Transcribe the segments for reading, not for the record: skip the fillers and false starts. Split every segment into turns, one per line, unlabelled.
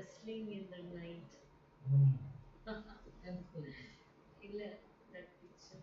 wrestling in the night.
Helpful.
இல்ல that picture.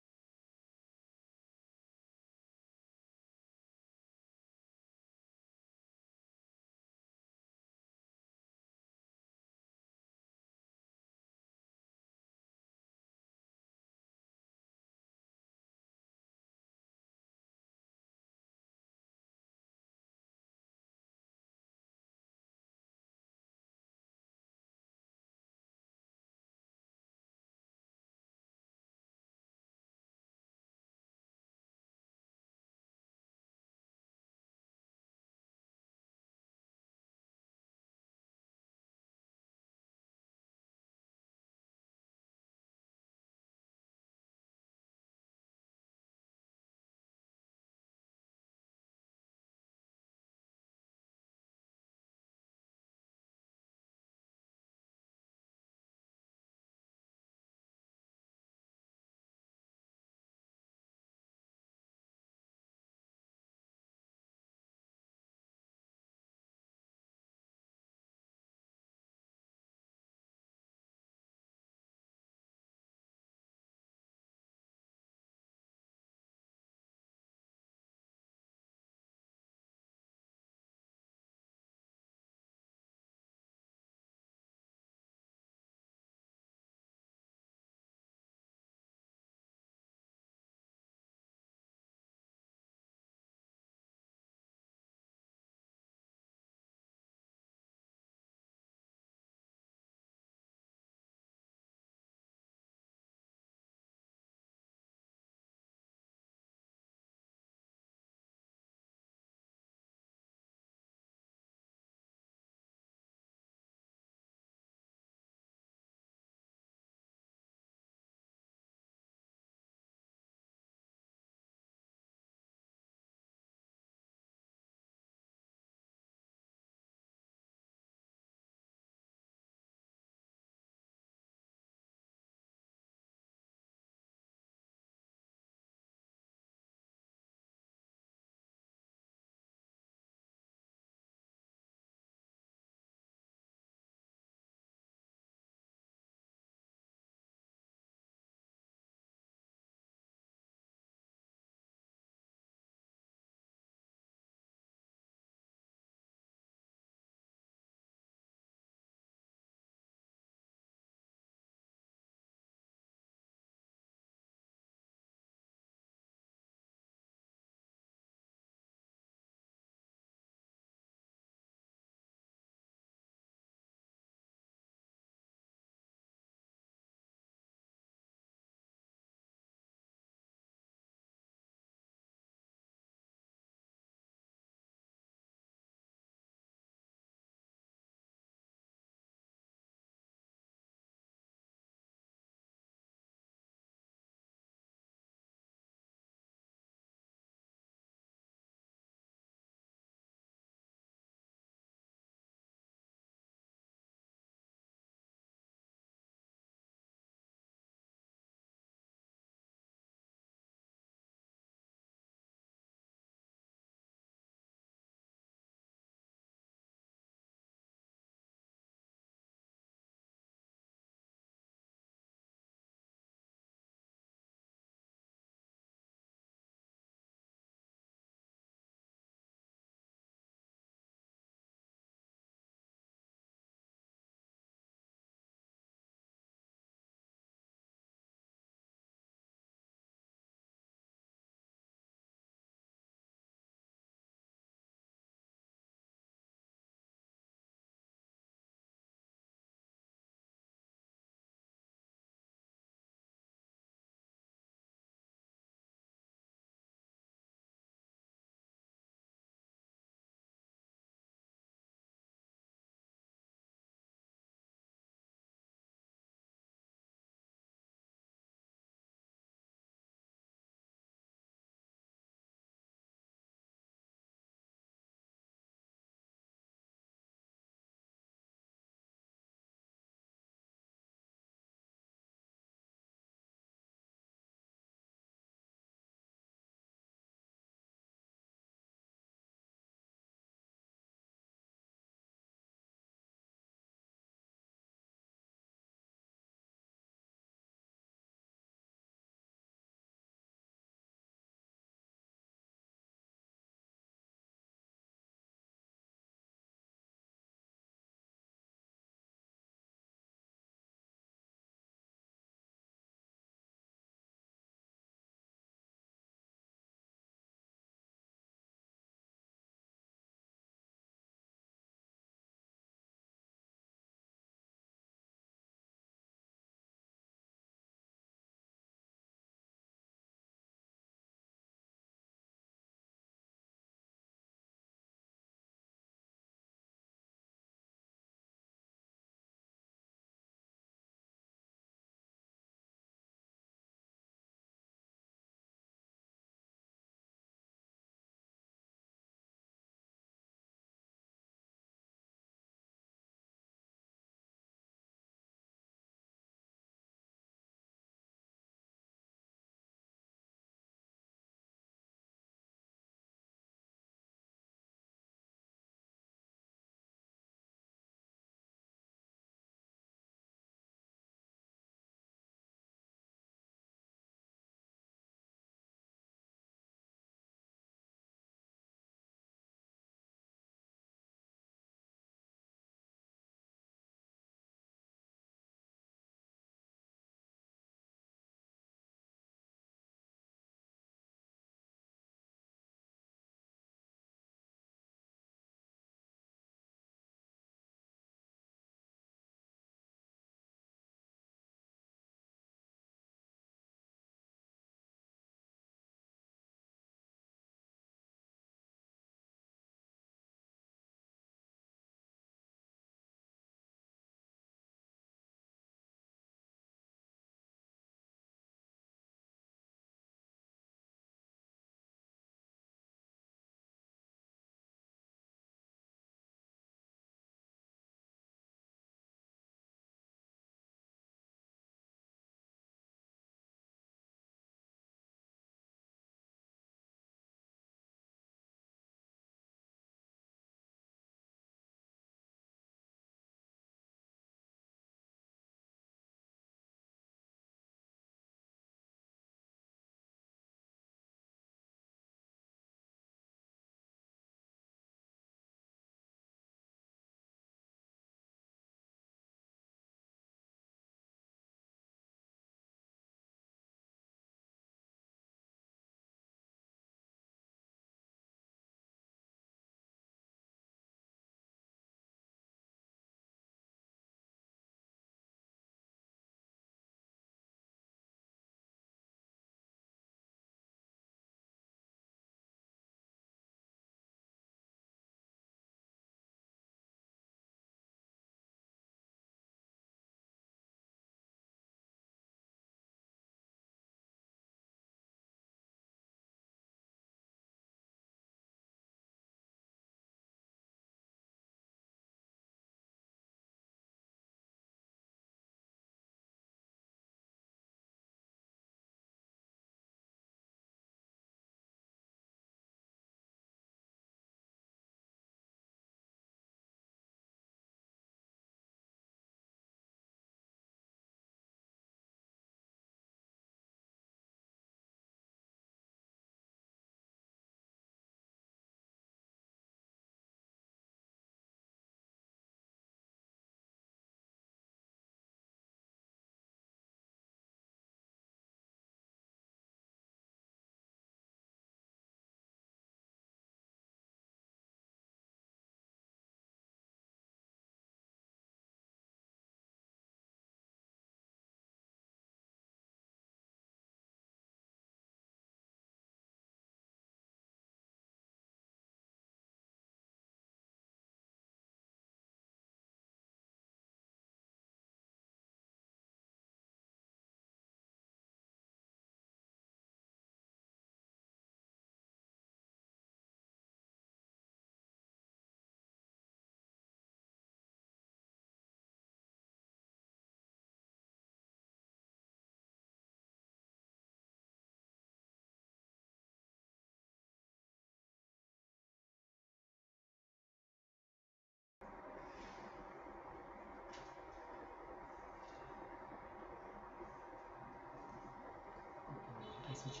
switch to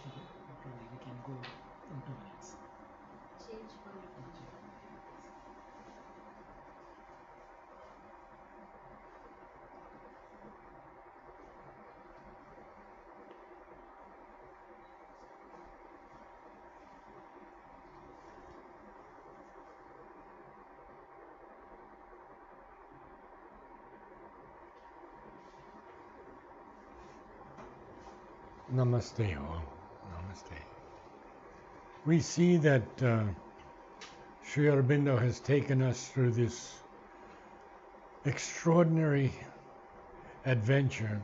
probably we can go in 2 minutes.
Change for it.
Namaste all. Namaste. We see that Sri Aurobindo has taken us through this extraordinary adventure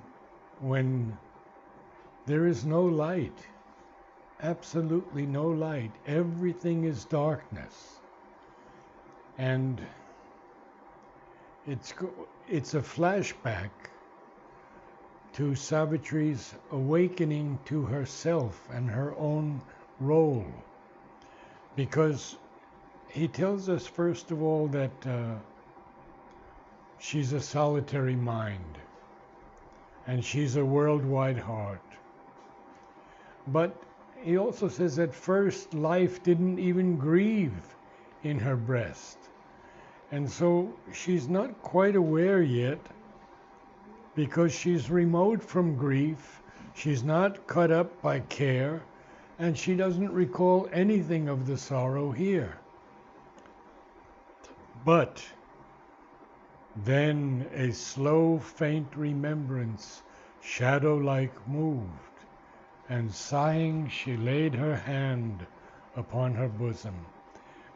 when there is no light, absolutely no light. Everything is darkness. And it's a flashback to Savitri's awakening to herself and her own role. Because he tells us, first of all, that she's a solitary mind and she's a worldwide heart. But he also says at first life didn't even grieve in her breast. And so she's not quite aware yet, because she's remote from grief, she's not caught up by care, and she doesn't recall anything of the sorrow here. But then a slow, faint remembrance, shadow-like, moved, and sighing she laid her hand upon her bosom,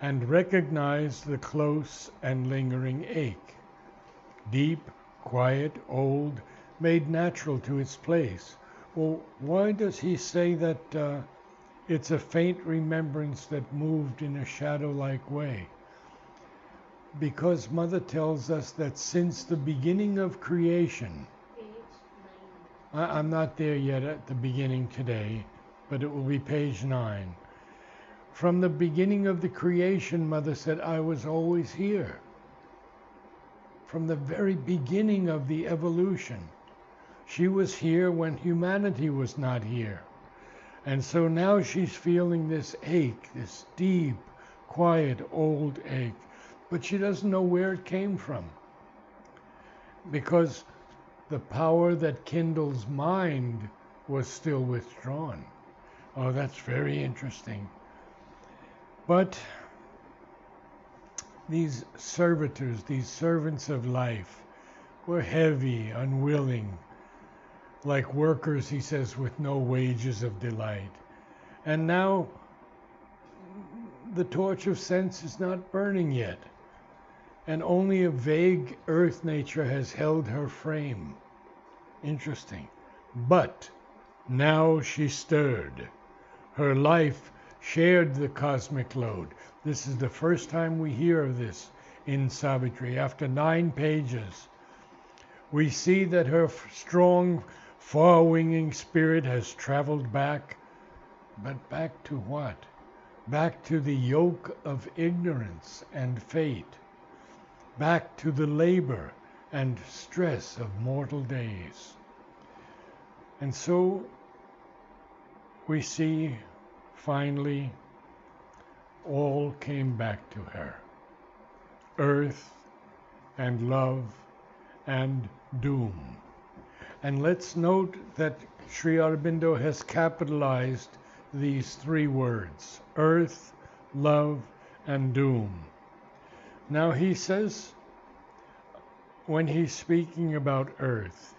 and recognized the close and lingering ache, deep, quiet, old, made natural to its place. Well, why does he say that it's a faint remembrance that moved in a shadow-like way? Because Mother tells us that since the beginning of creation,
Page 9.
I'm not there yet at the beginning today, but it will be page 9. From the beginning of the creation, Mother said, I was always here. From the very beginning of the evolution. She was here when humanity was not here. And so now she's feeling this ache, this deep, quiet, old ache. But she doesn't know where it came from. Because the power that kindles mind was still withdrawn. Oh, that's very interesting. But these servitors, these servants of life, were heavy, unwilling, like workers, he says, with no wages of delight. And now the torch of sense is not burning yet, and only a vague earth nature has held her frame. Interesting. But now she stirred. Her life shared the cosmic load. This is the first time we hear of this in Savitri. After 9 pages, we see that her strong, far-winging spirit has traveled back. But back to what? Back to the yoke of ignorance and fate. Back to the labor and stress of mortal days. And so we see finally all came back to her. Earth and love and doom. And let's note that Sri Aurobindo has capitalized these 3 words, earth, love, and doom. Now he says, when he's speaking about earth,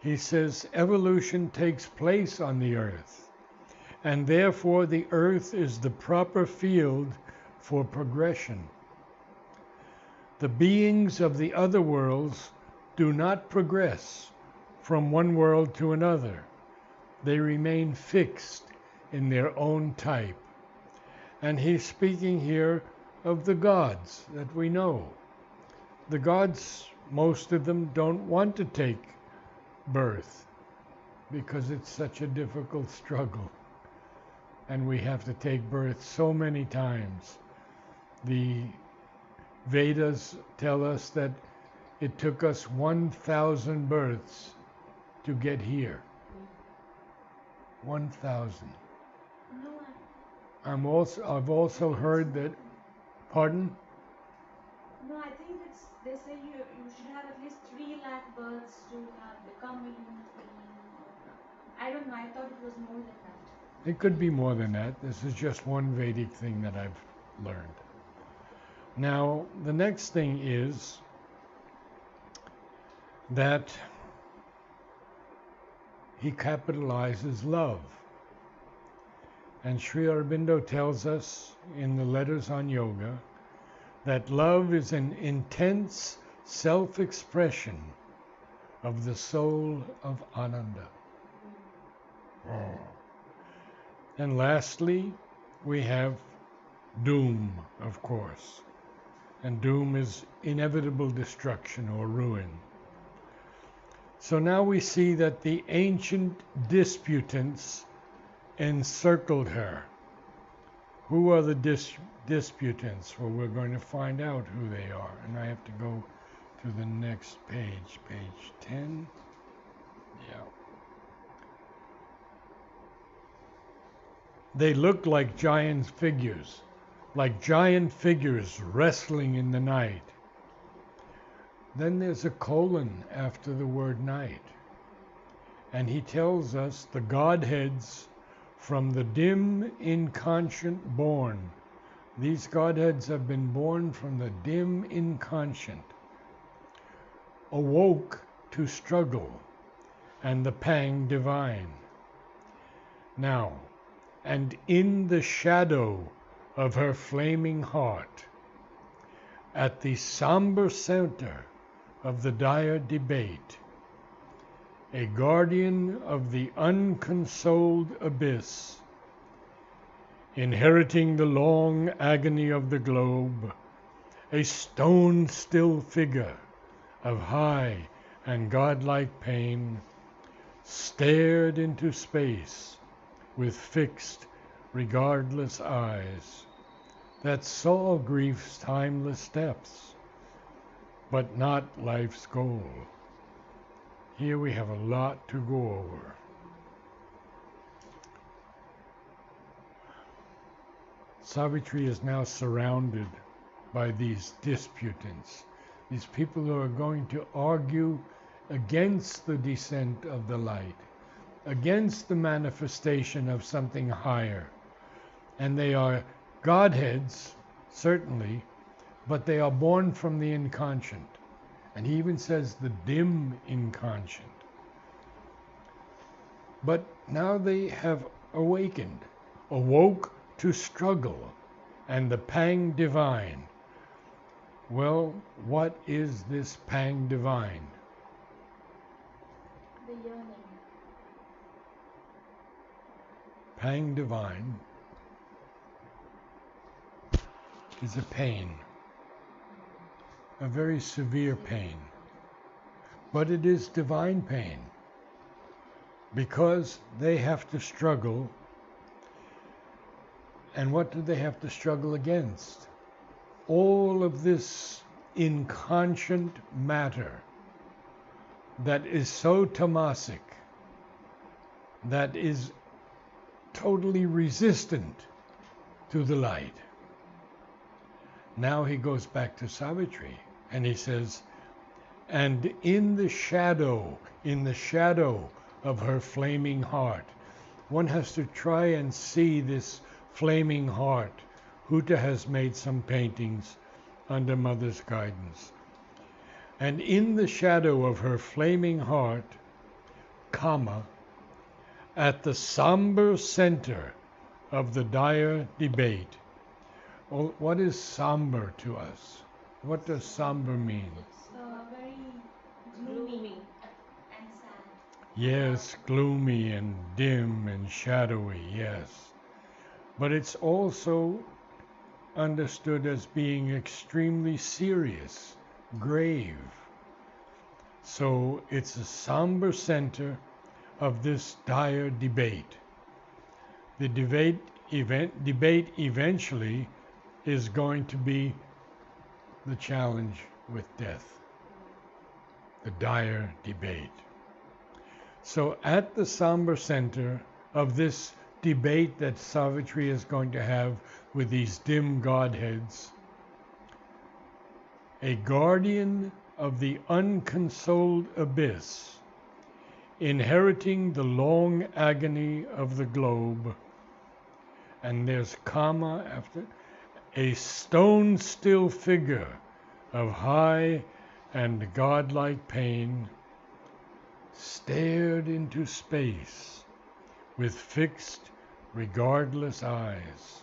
he says evolution takes place on the earth, and therefore the earth is the proper field for progression. The beings of the other worlds do not progress from one world to another. They remain fixed in their own type. And he's speaking here of the gods that we know. The gods, most of them, don't want to take birth because it's such a difficult struggle. And we have to take birth so many times. The Vedas tell us that it took us 1,000 births to get here. 1,000.
No,
I've also heard that, pardon?
no, I think it's, they say you should have at least 3 lakh births to have become a human being. I don't know, I thought it was more than that.
It could be more than that. This is just one Vedic thing that I've learned. Now, the next thing is that he capitalizes love. And Sri Aurobindo tells us in the Letters on Yoga that love is an intense self-expression of the soul of Ananda. And lastly, we have doom, of course. And doom is inevitable destruction or ruin. So now we see that the ancient disputants encircled her. Who are the disputants? Well, we're going to find out who they are. And I have to go to the next page, page 10. Yeah. They look like giant figures wrestling in the night. Then there's a colon after the word night. And he tells us the Godheads from the dim inconscient born. These Godheads have been born from the dim inconscient, awoke to struggle and the pang divine. Now, and in the shadow of her flaming heart, at the somber center of the dire debate, a guardian of the unconsoled abyss, inheriting the long agony of the globe, a stone-still figure of high and godlike pain, stared into space with fixed, regardless eyes that saw grief's timeless depths, but not life's goal. Here we have a lot to go over. Savitri is now surrounded by these disputants, these people who are going to argue against the descent of the light, against the manifestation of something higher. And they are Godheads, certainly, but they are born from the inconscient. And he even says the dim inconscient. But now they have awakened, awoke to struggle and the pang divine. Well, what is this pang divine?
The yearning.
Pang divine is a pain, a very severe pain, but it is divine pain because they have to struggle. And what do they have to struggle against? All of this inconscient matter that is so tamasic, that is totally resistant to the light. Now he goes back to Savitri and he says, and in the shadow of her flaming heart, one has to try and see this flaming heart. Huta has made some paintings under Mother's guidance. And in the shadow of her flaming heart, comma, at the somber center of the dire debate. Well, what is somber to us? What does somber mean?
Very gloomy and sad.
Yes, gloomy and dim and shadowy, yes. But it's also understood as being extremely serious, grave. So it's a somber center of this dire debate. The debate eventually is going to be the challenge with death, the dire debate. So at the somber center of this debate that Savitri is going to have with these dim godheads. A guardian of the unconsoled abyss, inheriting the long agony of the globe. And there's comma after, a stone still figure of high and godlike pain, stared into space with fixed, regardless eyes,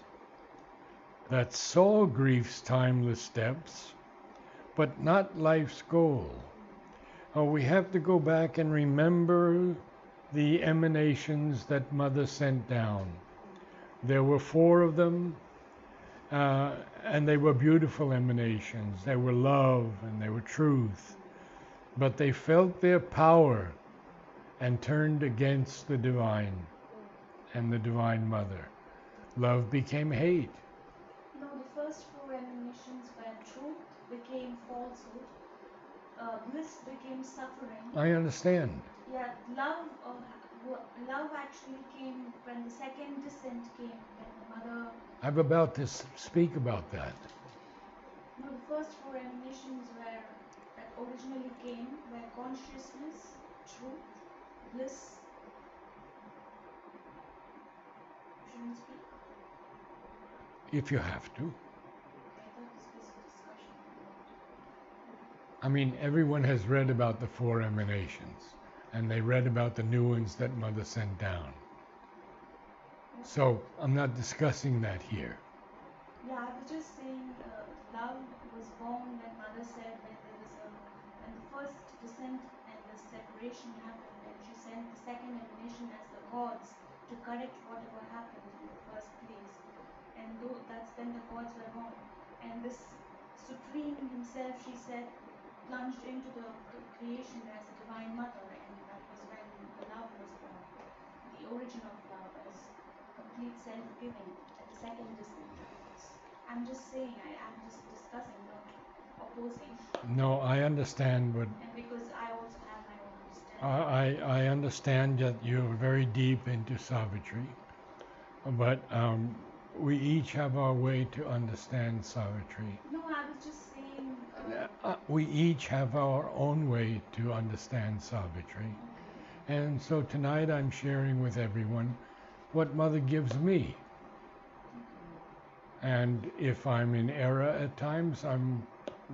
that saw grief's timeless depths, but not life's goal. Oh, we have to go back and remember the emanations that Mother sent down. There were 4 of them, and they were beautiful emanations. They were love and they were truth. But they felt their power and turned against the divine and the Divine Mother. Love became hate.
No, the first 4 emanations where truth became falsehood, bliss became suffering.
I understand.
Yeah, love actually came when the second descent came, when the Mother.
I'm about to speak about that.
No, the first 4 emanations that originally came were consciousness, truth, bliss. You shouldn't speak.
If you have to.
I thought this was a discussion.
I mean, everyone has read about the 4 emanations, and they read about the new ones that Mother sent down. So I'm not discussing that here.
Yeah, I was just saying love was born when Mother said when the first descent and the separation happened, and she sent the second emanation as the gods to correct whatever happened in the first place. And that's when the gods were born. And this Supreme himself, she said, plunged into the creation as a Divine Mother, and that was when the love was born. The origin of love as complete self-giving at the second descent. I'm just saying, I'm just discussing, not opposing.
No, I understand, but
And because I also have my own understanding.
I understand that you're very deep into Savitri, but we each have our way to understand Savitri.
No, I was just saying.
We each have our own way to understand Savitri. And so tonight I'm sharing with everyone what Mother gives me. And if I'm in error at times, I'm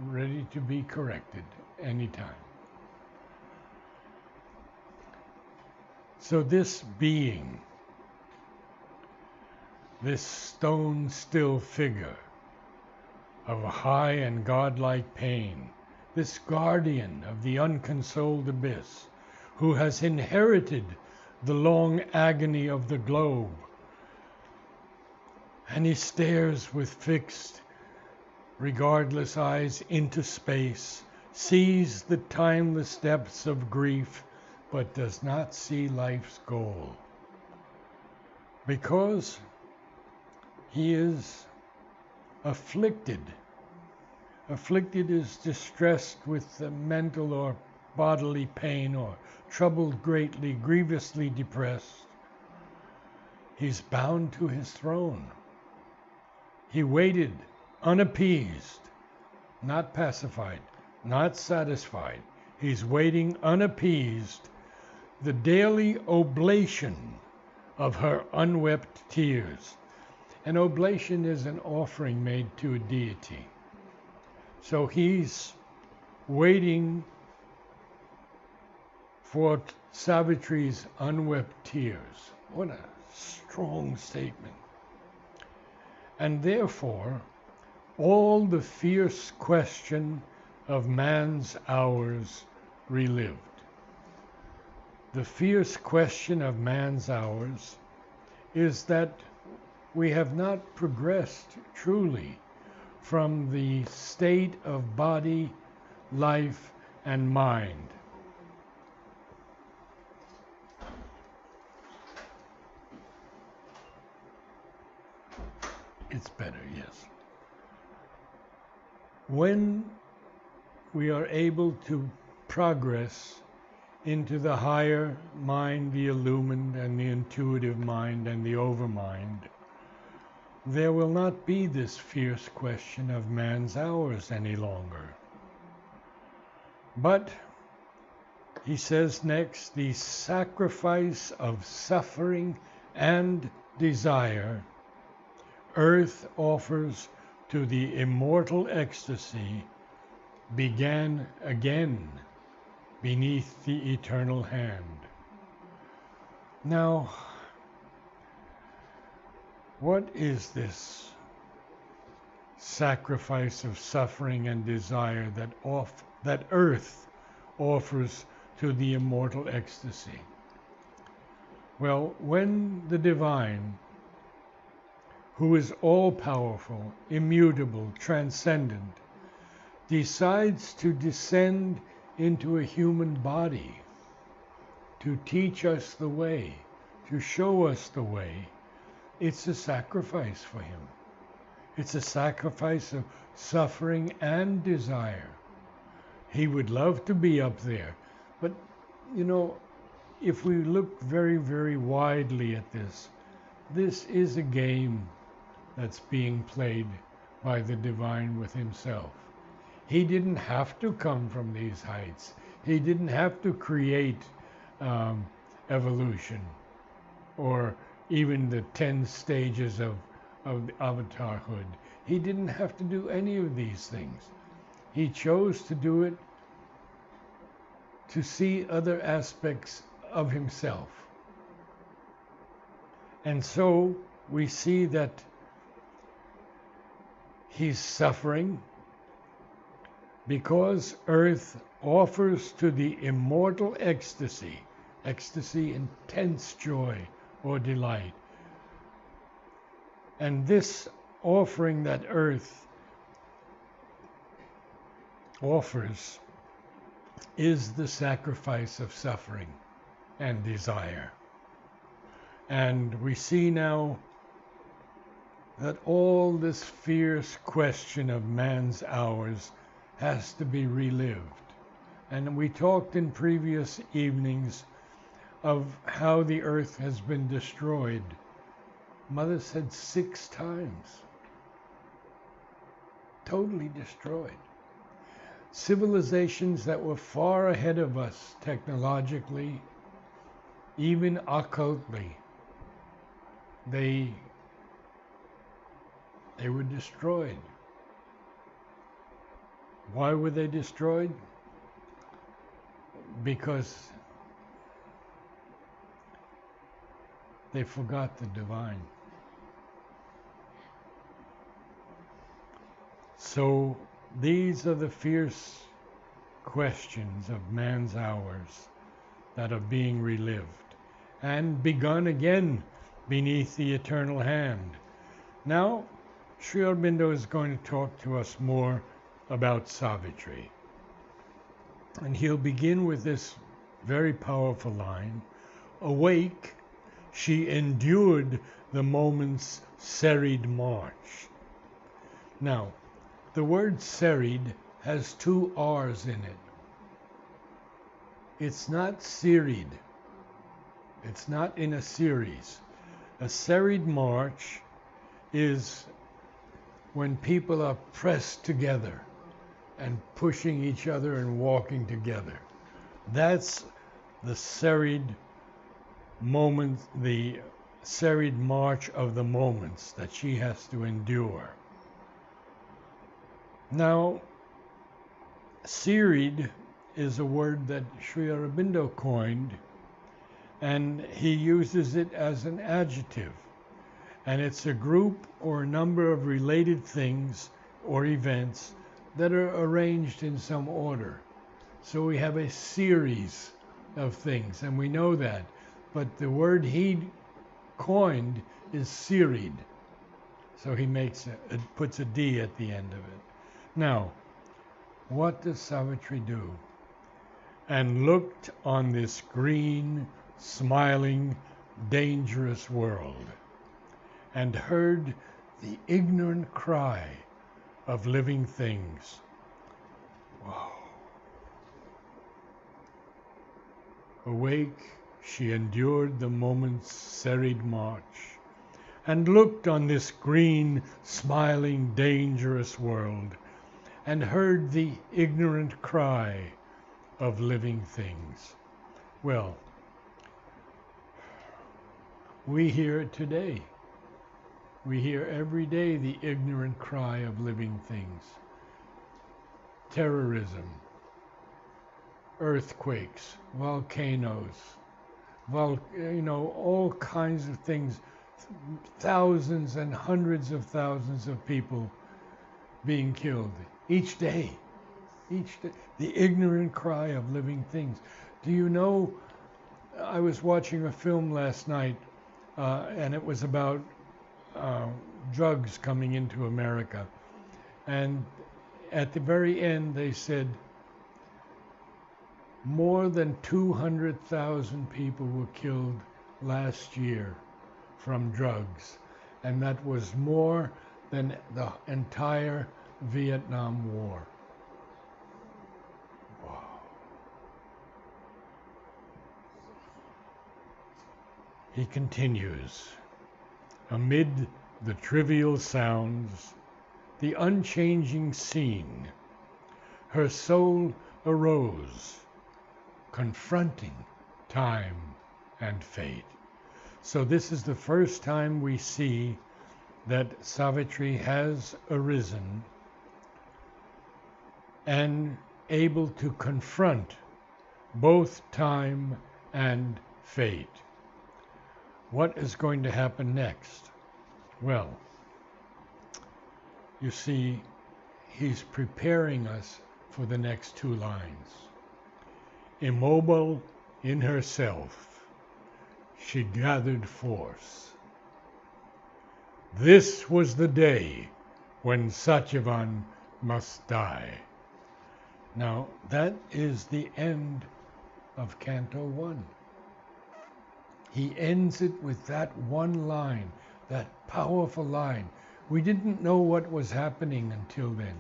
ready to be corrected anytime. So this being, this stone still figure of a high and godlike pain, this guardian of the unconsoled abyss, who has inherited the long agony of the globe, and he stares with fixed, regardless eyes into space, sees the timeless depths of grief, but does not see life's goal. Because he is afflicted. Afflicted is distressed with the mental or bodily pain, or troubled greatly, grievously depressed. He's bound to his throne. He waited, unappeased, not pacified, not satisfied. He's waiting unappeased the daily oblation of her unwept tears. An oblation is an offering made to a deity. So he's waiting for Savitri's unwept tears. What a strong statement. And therefore, all the fierce question of man's hours relived. The fierce question of man's hours is that we have not progressed truly from the state of body, life, and mind. It's better, yes. When we are able to progress into the higher mind, the illumined, and the intuitive mind, and the overmind, there will not be this fierce question of man's hours any longer. But, he says next, the sacrifice of suffering and desire earth offers to the immortal ecstasy began again beneath the eternal hand. Now, what is this sacrifice of suffering and desire that earth offers to the immortal ecstasy? Well, when the divine, who is all-powerful, immutable, transcendent, decides to descend into a human body to teach us the way, to show us the way, it's a sacrifice for him. It's a sacrifice of suffering and desire. He would love to be up there, but if we look very, very widely at this, this is a game that's being played by the divine with himself. He didn't have to come from these heights. He didn't have to create evolution or even the 10 stages of avatarhood. He didn't have to do any of these things. He chose to do it to see other aspects of himself. And so we see that he's suffering because earth offers to the immortal ecstasy, intense joy or delight. And this offering that earth offers is the sacrifice of suffering and desire. And we see now that all this fierce question of man's hours has to be relived. And we talked in previous evenings of how the earth has been destroyed. Mother said 6 times. Totally destroyed. Civilizations that were far ahead of us technologically, even occultly, they were destroyed. Why were they destroyed? Because they forgot the divine. So these are the fierce questions of man's hours that are being relived and begun again beneath the eternal hand. Now, Sri Aurobindo is going to talk to us more about Savitri. And he'll begin with this very powerful line, "Awake, she endured the moment's serried march." Now, the word serried has 2 R's in it. It's not serried. It's not in a series. A serried march is when people are pressed together and pushing each other and walking together. That's the serried moment, the serried march of the moments that she has to endure. Now, serried is a word that Sri Aurobindo coined, and he uses it as an adjective. And it's a group or a number of related things or events that are arranged in some order. So we have a series of things, and we know that. But the word he coined is serried. So he puts a D at the end of it. Now, what does Savitri do? "And looked on this green, smiling, dangerous world, and heard the ignorant cry of living things." Wow. Awake, she endured the moment's serried march, and looked on this green, smiling, dangerous world, and heard the ignorant cry of living things. Well, we hear it today. We hear every day the ignorant cry of living things. Terrorism, earthquakes, volcanoes, all kinds of things, thousands and hundreds of thousands of people being killed each day. Each day, the ignorant cry of living things. Do you know, I was watching a film last night, and it was about drugs coming into America. And at the very end, they said more than 200,000 people were killed last year from drugs. And that was more than the entire Vietnam War. Wow. He continues, amid the trivial sounds, the unchanging scene, her soul arose, confronting time and fate. So this is the first time we see that Savitri has arisen and able to confront both time and fate. What is going to happen next? Well, you see, he's preparing us for the next two lines. Immobile in herself, she gathered force. This was the day when Satyavan must die. Now, that is the end of Canto 1. He ends it with that one line, that powerful line. We didn't know what was happening until then.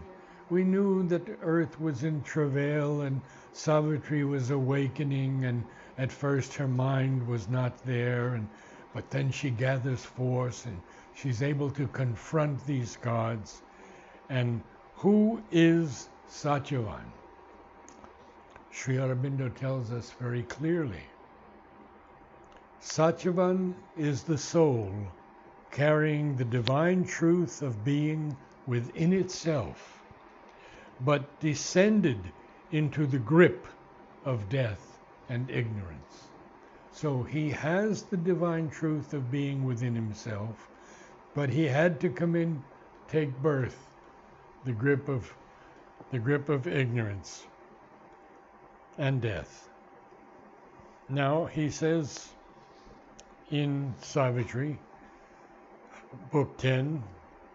We knew that the earth was in travail and Savitri was awakening, and at first her mind was not there, but then she gathers force and she's able to confront these gods. And who is Satyavan? Sri Aurobindo tells us very clearly. Satyavan is the soul carrying the divine truth of being within itself, but descended into the grip of death and ignorance. So he has the divine truth of being within himself, but he had to come in, take birth, the grip of ignorance and death. Now he says in Savitri, Book 10,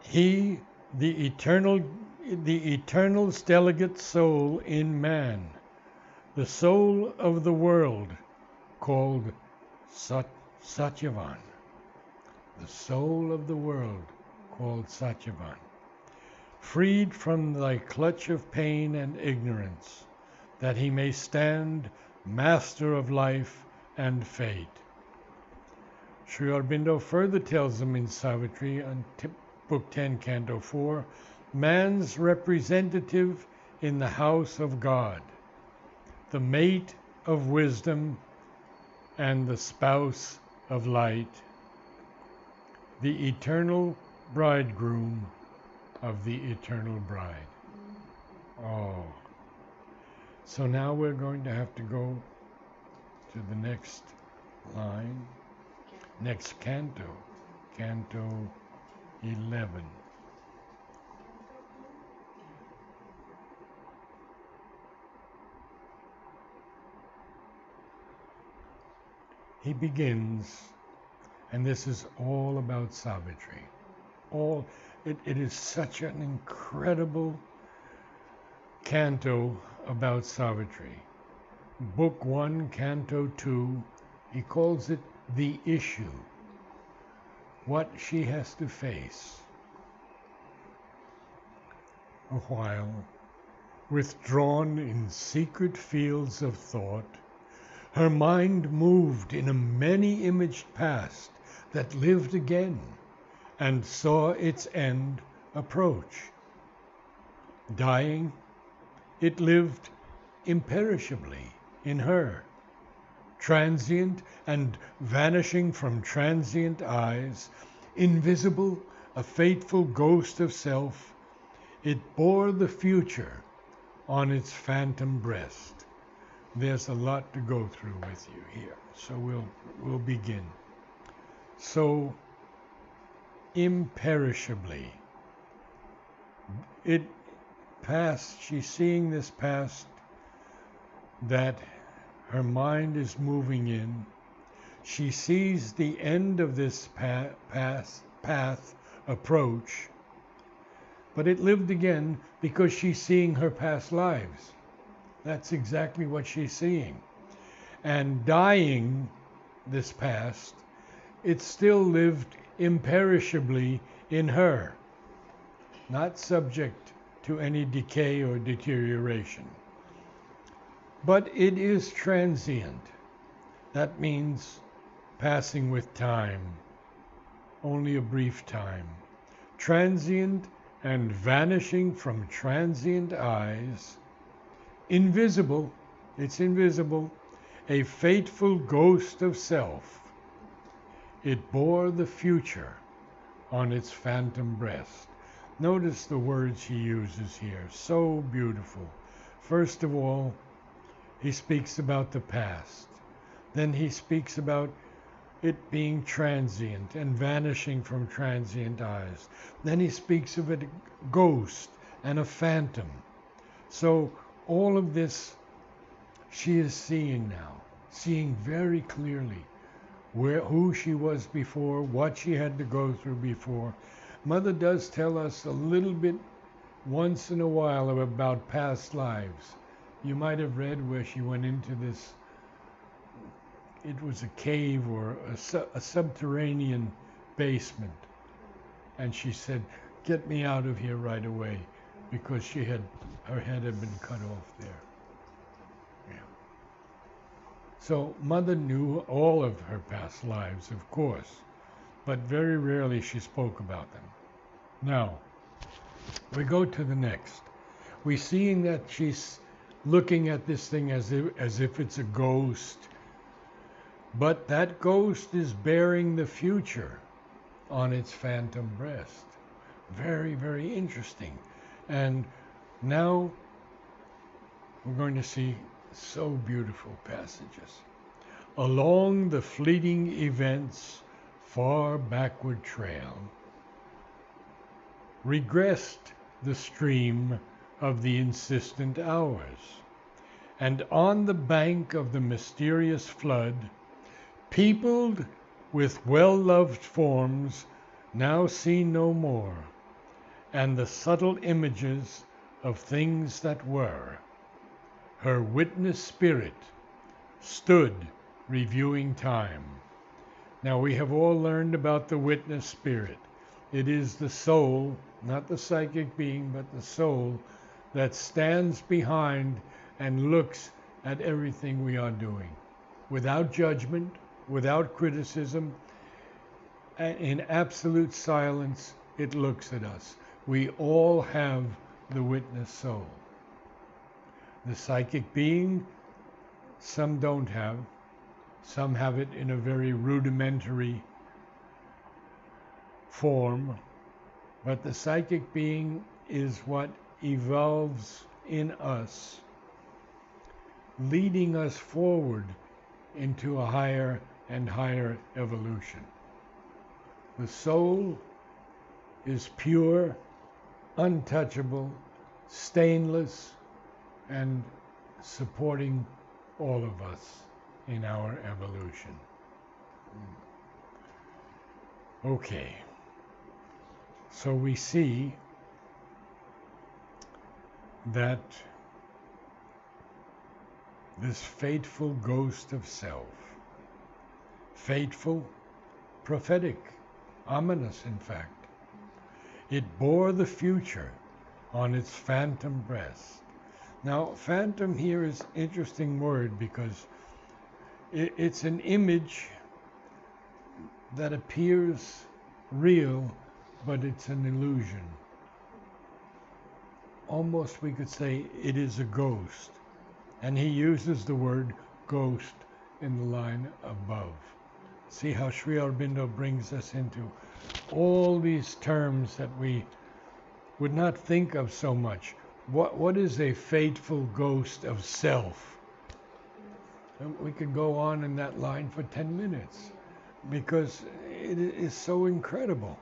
he, the eternal's delegate soul in man, the soul of the world, called Satyavan, the soul of the world called Satyavan, freed from thy clutch of pain and ignorance, that he may stand master of life and fate. Sri Aurobindo further tells them in Savitri, on Book 10, Canto 4, man's representative in the house of God, the mate of wisdom and the spouse of light, the eternal bridegroom of the eternal bride. Oh. So now we're going to have to go to the next line, next canto, Canto 11. He begins, and this is all about Savitri. It is such an incredible canto about Savitri. Book 1, Canto 2, he calls it the issue, what she has to face. A while, withdrawn in secret fields of thought, Her mind moved in a many-imaged past that lived again and saw its end approach. Dying, it lived imperishably in her, transient and vanishing from transient eyes, invisible, a fateful ghost of self, it bore the future on its phantom breast. There's a lot to go through with you here, so we'll begin. So, imperishably, it passed, she's seeing this past that her mind is moving in. She sees the end of this path approach, but it lived again because she's seeing her past lives. That's exactly what she's seeing. And dying this past, it still lived imperishably in her, not subject to any decay or deterioration. But it is transient. That means passing with time, only a brief time. Transient and vanishing from transient eyes. Invisible, it's invisible, a fateful ghost of self. It bore the future on its phantom breast. Notice the words he uses here, so beautiful. First of all, he speaks about the past. Then he speaks about it being transient and vanishing from transient eyes. Then he speaks of a ghost and a phantom. So all of this she is seeing now, seeing very clearly who she was before, what she had to go through before. Mother does tell us a little bit once in a while about past lives. You might have read where she went into this, it was a cave or a subterranean basement. And she said, "Get me out of here right away," because her head had been cut off there. Yeah. So Mother knew all of her past lives, of course, but very rarely she spoke about them. Now, we go to the next. We're seeing that she's looking at this thing as if it's a ghost, but that ghost is bearing the future on its phantom breast. Very, very interesting. And now we're going to see so beautiful passages. Along the fleeting events' far backward trail, regressed the stream of the insistent hours, and on the bank of the mysterious flood, peopled with well-loved forms now seen no more, and the subtle images of things that were, her witness spirit stood reviewing time. Now we have all learned about the witness spirit. It is the soul, not the psychic being, but the soul that stands behind and looks at everything we are doing. Without judgment, without criticism, in absolute silence, it looks at us. We all have the witness soul. The psychic being, some don't have. Some have it in a very rudimentary form. But the psychic being is what evolves in us, leading us forward into a higher and higher evolution. The soul is pure, untouchable, stainless, and supporting all of us in our evolution. Okay, so we see that this fateful ghost of self, fateful, prophetic, ominous in fact, it bore the future on its phantom breast. Now, phantom here is an interesting word because It's an image that appears real, but it's an illusion. Almost we could say it is a ghost. And he uses the word ghost in the line above. See how Sri Aurobindo brings us into all these terms that we would not think of so much. What is a fateful ghost of self? And we could go on in that line for 10 minutes because it is so incredible.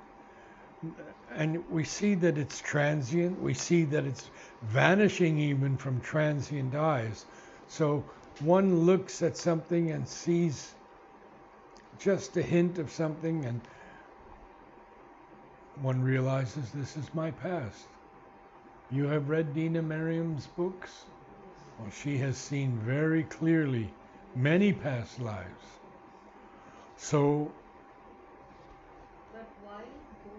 And we see that it's transient. We see that it's vanishing even from transient eyes. So one looks at something and sees just a hint of something, and one realizes this is my past. You have read Dina Merriam's books? Well, she has seen very clearly many past lives. So,
but why go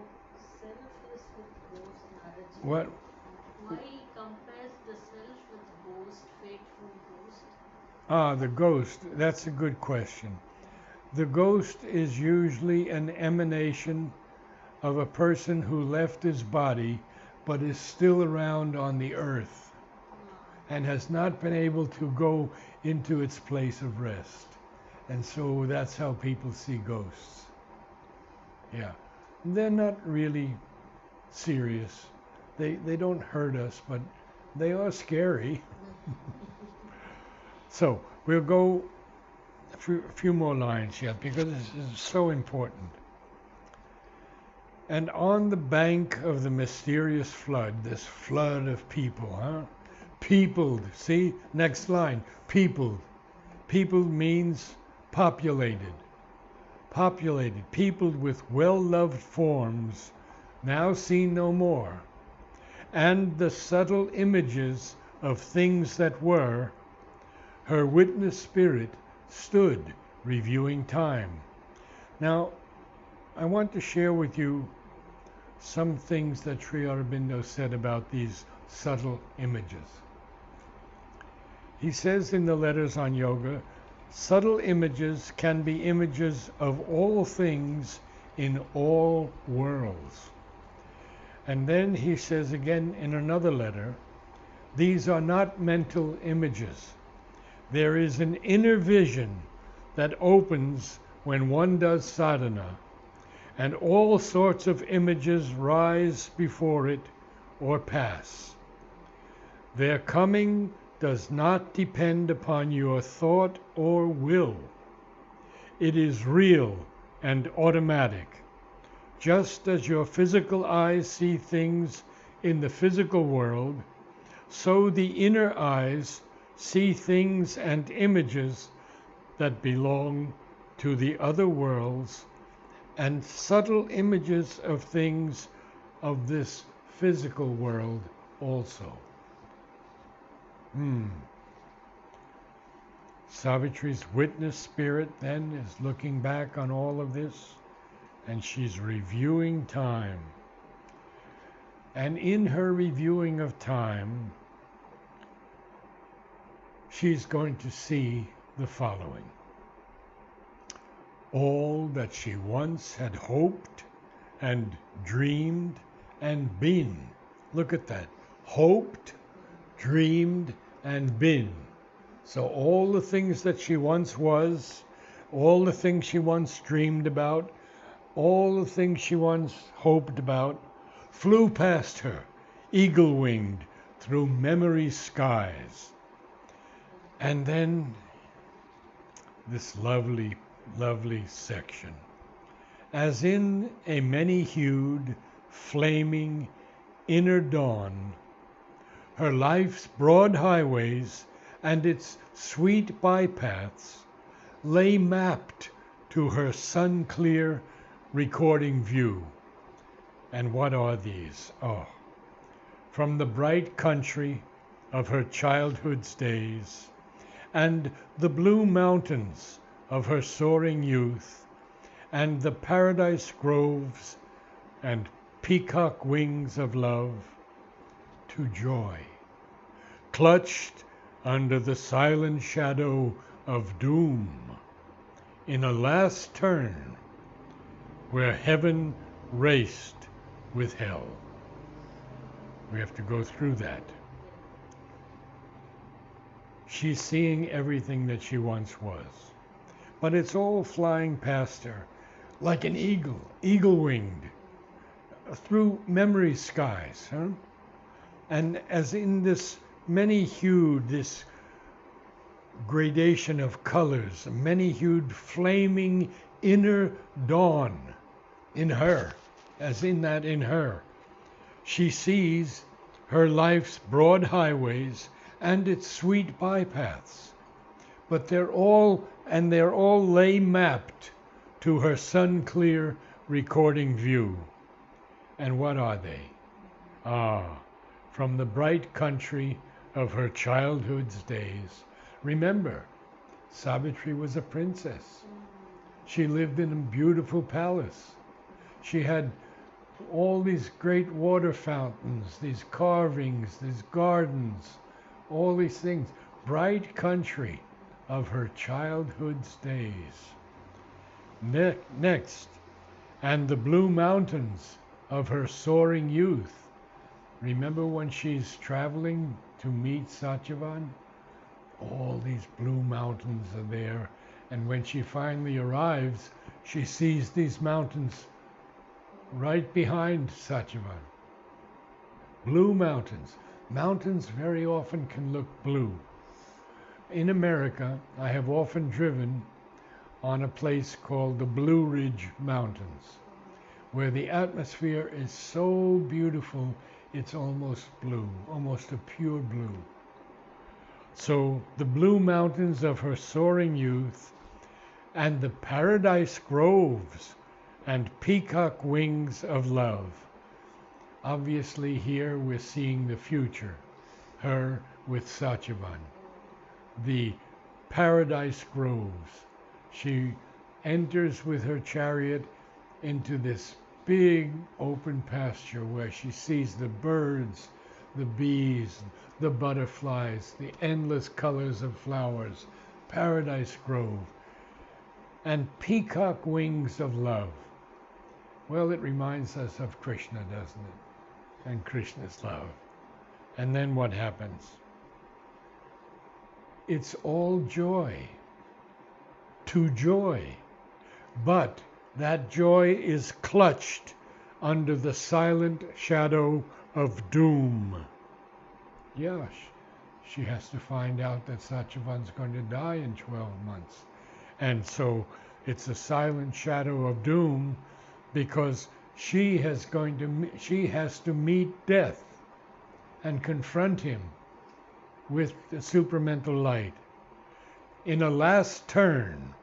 selfless with ghost, Narad?
what?
Why compares the self with ghost, fateful ghost?
The ghost. That's a good question. The ghost is usually an emanation of a person who left his body but is still around on the earth and has not been able to go into its place of rest. And so that's how people see ghosts. Yeah. They're not really serious. They don't hurt us, but they are scary. So we'll go a few more lines yet because this is so important. And on the bank of the mysterious flood, this flood of people, peopled, see, next line, peopled. Peopled means populated. Populated, peopled with well-loved forms, now seen no more. And the subtle images of things that were, her witness spirit stood reviewing time. Now, I want to share with you some things that Sri Aurobindo said about these subtle images. He says in the letters on yoga, subtle images can be images of all things in all worlds. And then he says again in another letter, these are not mental images. There is an inner vision that opens when one does sadhana, and all sorts of images rise before it or pass. Their coming does not depend upon your thought or will. It is real and automatic. Just as your physical eyes see things in the physical world, so the inner eyes see things and images that belong to the other worlds and subtle images of things of this physical world also. Savitri's witness spirit then is looking back on all of this, and she's reviewing time. And in her reviewing of time, she's going to see the following. All that she once had hoped and dreamed and been. Look at that. Hoped, dreamed, and been. So all the things that she once was, all the things she once dreamed about, all the things she once hoped about, flew past her, eagle-winged, through memory's skies. And then this lovely, lovely section. As in a many-hued, flaming inner dawn, her life's broad highways and its sweet bypaths lay mapped to her sun-clear recording view. And what are these? Oh, from the bright country of her childhood's days, and the blue mountains of her soaring youth, and the paradise groves and peacock wings of love, to joy, clutched under the silent shadow of doom, in a last turn where heaven raced with hell. We have to go through that. She's seeing everything that she once was, but it's all flying past her like an eagle, eagle-winged, through memory skies, huh? And as in this many-hued, this gradation of colors, many-hued, flaming inner dawn in her, as in that in her, she sees her life's broad highways and its sweet bypaths, but they're all lay mapped to her sun-clear recording view. And what are they? From the bright country of her childhood's days. Remember, Savitri was a princess. She lived in a beautiful palace. She had all these great water fountains, these carvings, these gardens, all these things. Bright country of her childhood's days. Next, and the blue mountains of her soaring youth. Remember when she's traveling to meet Satyavan? All these blue mountains are there. And when she finally arrives, she sees these mountains right behind Satyavan. Blue mountains. Mountains very often can look blue. In America, I have often driven on a place called the Blue Ridge Mountains, where the atmosphere is so beautiful, it's almost blue, almost a pure blue. So the blue mountains of her soaring youth and the paradise groves and peacock wings of love. Obviously here we're seeing the future, her with Satyavan. The paradise groves. She enters with her chariot into this big open pasture where she sees the birds, the bees, the butterflies, the endless colors of flowers, paradise grove, and peacock wings of love. Well, it reminds us of Krishna, doesn't it? And Krishna's love. And then what happens? It's all joy, to joy, but that joy is clutched under the silent shadow of doom. Yeah, she has to find out that Satyavan's going to die in 12 months. And so it's a silent shadow of doom because she has to meet death and confront him with the supramental light in a last turn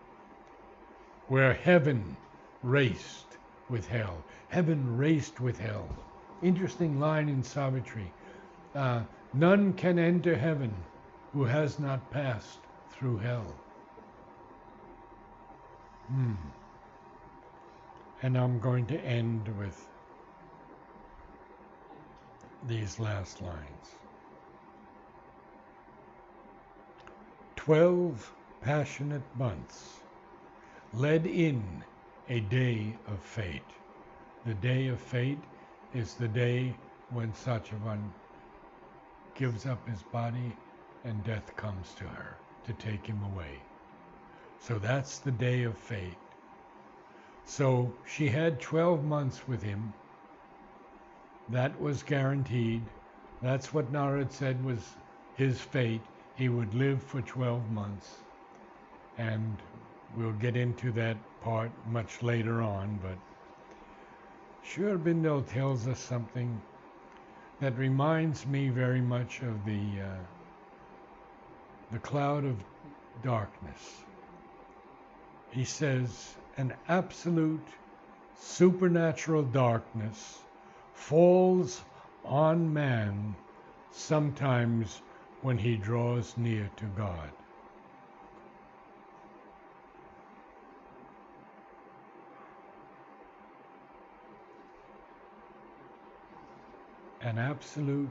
where heaven raced with hell. Heaven raced with hell. Interesting line in Savitri. None can enter heaven who has not passed through hell. And I'm going to end with these last lines. 12 passionate months led in a day of fate. The day of fate is the day when Satyavan gives up his body and death comes to her to take him away. So that's the day of fate. So she had 12 months with him. That was guaranteed. That's what Narad said was his fate. He would live for 12 months. And we'll get into that part much later on, but Sri Aurobindo tells us something that reminds me very much of the cloud of darkness. He says, an absolute supernatural darkness falls on man sometimes when he draws near to God. An absolute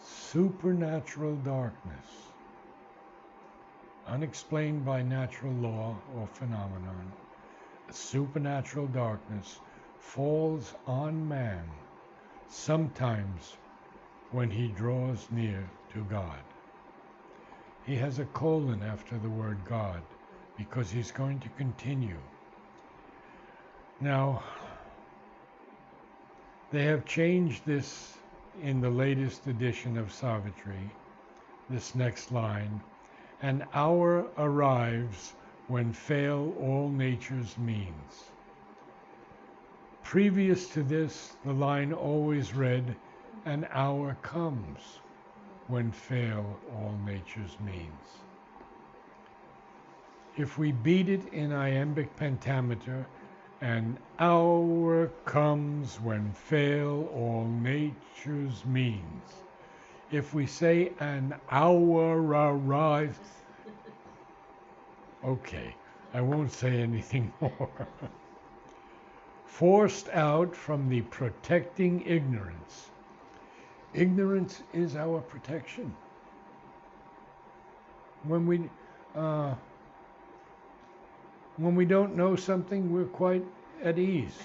supernatural darkness unexplained by natural law or phenomenon, a supernatural darkness falls on man sometimes when he draws near to God. He has a colon after the word God because he's going to continue. Now, they have changed this in the latest edition of Savitri, this next line. An hour arrives when fail all nature's means. Previous to this, the line always read, an hour comes when fail all nature's means. If we beat it in iambic pentameter, an hour comes when fail all nature's means. If we say an hour arrives, okay, I won't say anything more. Forced out from the protecting ignorance. Ignorance is our protection. When we don't know something, we're quite at ease.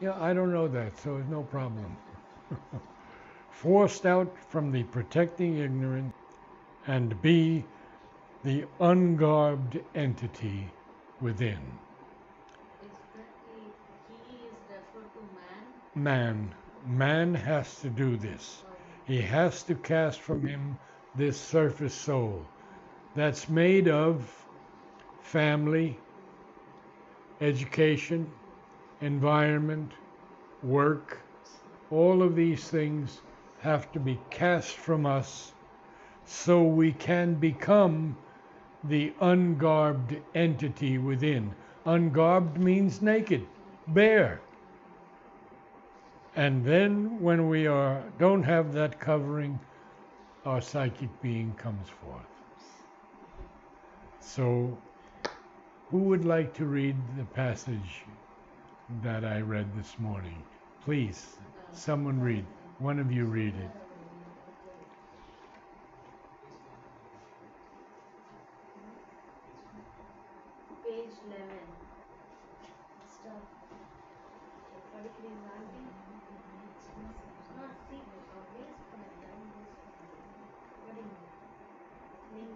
Yeah, I don't know that, so it's no problem. Forced out from the protecting ignorance, and B, the ungarbed entity within.
Is that he is referred to man?
Man has to do this. He has to cast from him this surface soul that's made of family, education, environment, work. All of these things have to be cast from us so we can become the ungarbed entity within. Ungarbed means naked, bare. And then when we don't have that covering, our psychic being comes forth. So, who would like to read the passage that I read this morning? Please, someone read. One of you read it.
Page 11.
Start.
Particularly Nandi. See, always for a time this. What do you mean?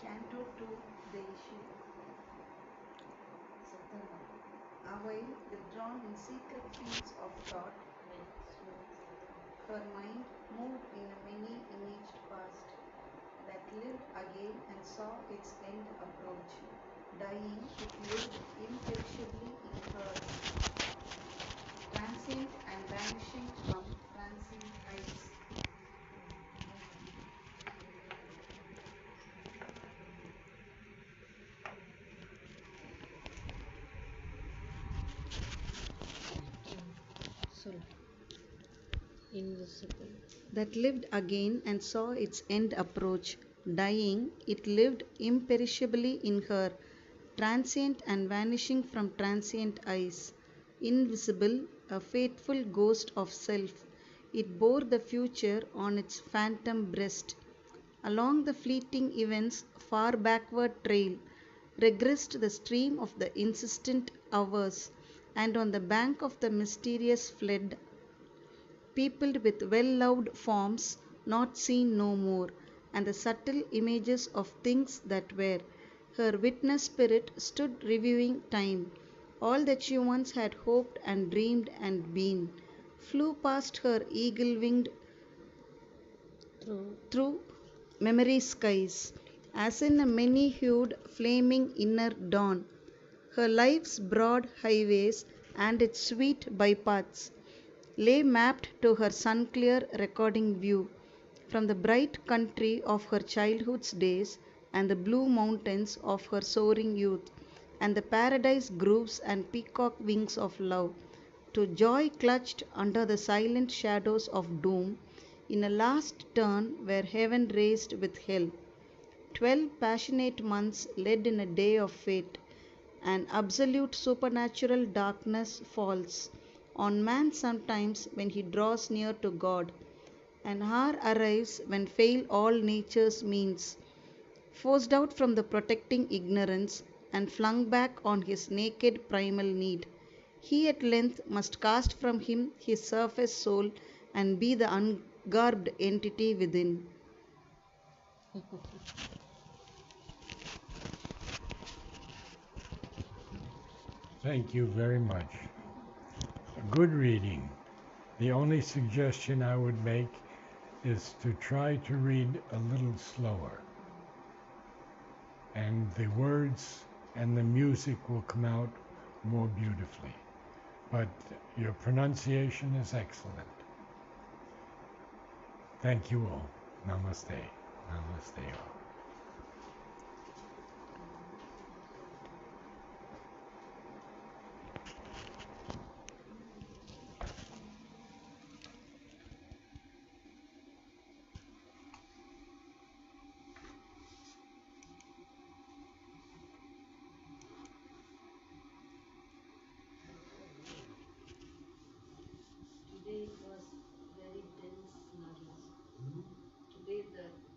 Canto 2, the issue. Awhile, withdrawn in secret fields of thought, her mind moved in a many-imaged past that lived again and saw its end approach. Dying, it lived imperishably in her, transient and vanishing from transient eyes.
Invisible.
That lived again and saw its end approach. Dying, it lived imperishably in her, transient and vanishing from transient eyes. Invisible, a fateful ghost of self, it bore the future on its phantom breast. Along the fleeting events' far backward trail, regressed the stream of the insistent hours, and on the bank of the mysterious flood, peopled with well-loved forms not seen no more, and the subtle images of things that were. Her witness spirit stood reviewing time. All that she once had hoped and dreamed and been flew past her eagle-winged through memory's skies, as in a many-hued, flaming inner dawn. Her life's broad highways and its sweet bypaths lay mapped to her sun-clear recording view, from the bright country of her childhood's days and the blue mountains of her soaring youth, and the paradise groves and peacock wings of love, to joy clutched under the silent shadows of doom, in a last turn where heaven raced with hell. 12 passionate months led in a day of fate. An absolute supernatural darkness falls on man sometimes when he draws near to God, An hour arrives when fail all nature's means. Forced out from the protecting ignorance and flung back on his naked primal need, he at length must cast from him his surface soul and be the ungarbed entity within.
Thank you very much. Good reading. The only suggestion I would make is to try to read a little slower, and the words and the music will come out more beautifully. But your pronunciation is excellent. Thank you all. Namaste. Namaste all.